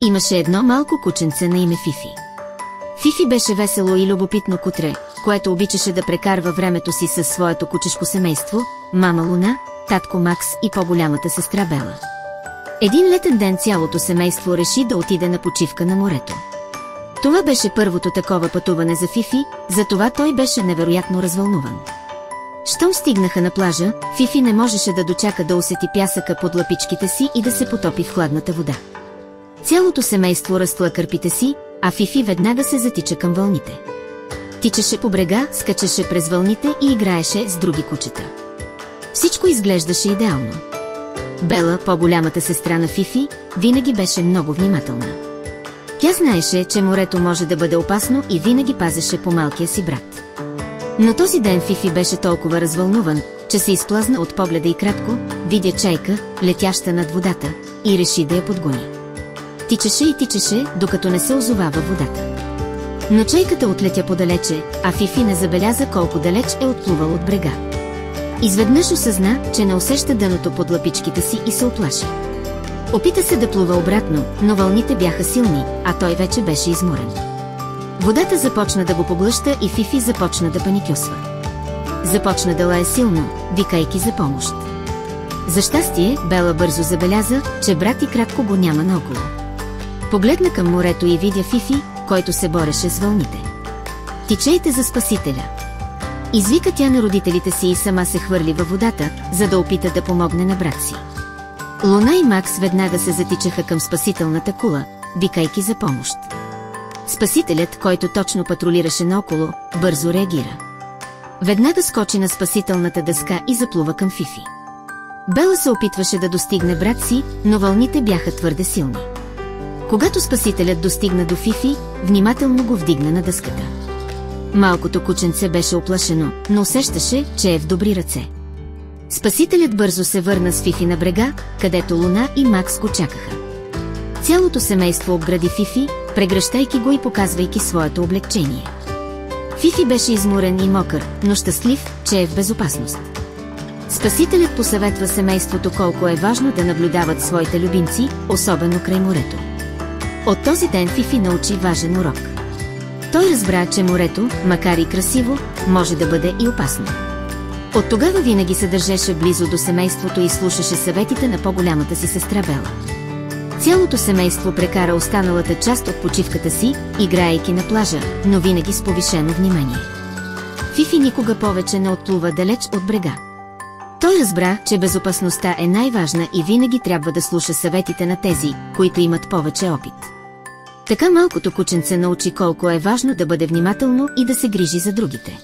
Имаше едно малко кученце на име Фифи. Фифи беше весело и любопитно кутре, което обичаше да прекарва времето си със своето кучешко семейство, мама Луна, татко Макс и по-голямата сестра Бела. Един летен ден цялото семейство реши да отиде на почивка на морето. Това беше първото такова пътуване за Фифи, затова той беше невероятно развълнуван. Щом стигнаха на плажа, Фифи не можеше да дочака да усети пясъка под лапичките си и да се потопи в хладната вода. Цялото семейство разтла кърпите си, а Фифи веднага се затича към вълните. Тичаше по брега, скачаше през вълните и играеше с други кучета. Всичко изглеждаше идеално. Бела, по-голямата сестра на Фифи, винаги беше много внимателна. Тя знаеше, че морето може да бъде опасно и винаги пазеше по малкия си брат. Но този ден Фифи беше толкова развълнуван, че се изплъзна от погледа и кратко, видя чайка, летяща над водата, и реши да я подгони. Тичаше и тичаше, докато не се озова във водата. Но чайката отлетя подалече, а Фифи не забеляза колко далеч е отплувал от брега. Изведнъж осъзна, че не усеща дъното под лапичките си и се оплаши. Опита се да плува обратно, но вълните бяха силни, а той вече беше изморен. Водата започна да го поглъща и Фифи започна да паникьосва. Започна да лае силно, викайки за помощ. За щастие, Бела бързо забеляза, че брат и кратко го няма наоколо. Погледна към морето и видя Фифи, който се бореше с вълните. "Тичайте за спасителя!" Извика тя на родителите си и сама се хвърли във водата, за да опита да помогне на брат си. Луна и Макс веднага се затичаха към спасителната кула, викайки за помощ. Спасителят, който точно патрулираше наоколо, бързо реагира. Веднага скочи на спасителната дъска и заплува към Фифи. Бела се опитваше да достигне брат си, но вълните бяха твърде силни. Когато спасителят достигна до Фифи, внимателно го вдигна на дъската. Малкото кученце беше оплашено, но усещаше, че е в добри ръце. Спасителят бързо се върна с Фифи на брега, където Луна и Макс го чакаха. Цялото семейство обгради Фифи, прегръщайки го и показвайки своето облегчение. Фифи беше изморен и мокър, но щастлив, че е в безопасност. Спасителят посъветва семейството колко е важно да наблюдават своите любимци, особено край морето. От този ден Фифи научи важен урок. Той разбра, че морето, макар и красиво, може да бъде и опасно. От тогава винаги се държеше близо до семейството и слушаше съветите на по-голямата си сестра Бела. Цялото семейство прекара останалата част от почивката си, играейки на плажа, но винаги с повишено внимание. Фифи никога повече не отплува далеч от брега. Той разбра, че безопасността е най-важна и винаги трябва да слуша съветите на тези, които имат повече опит. Така малкото кученце научи колко е важно да бъде внимателно и да се грижи за другите.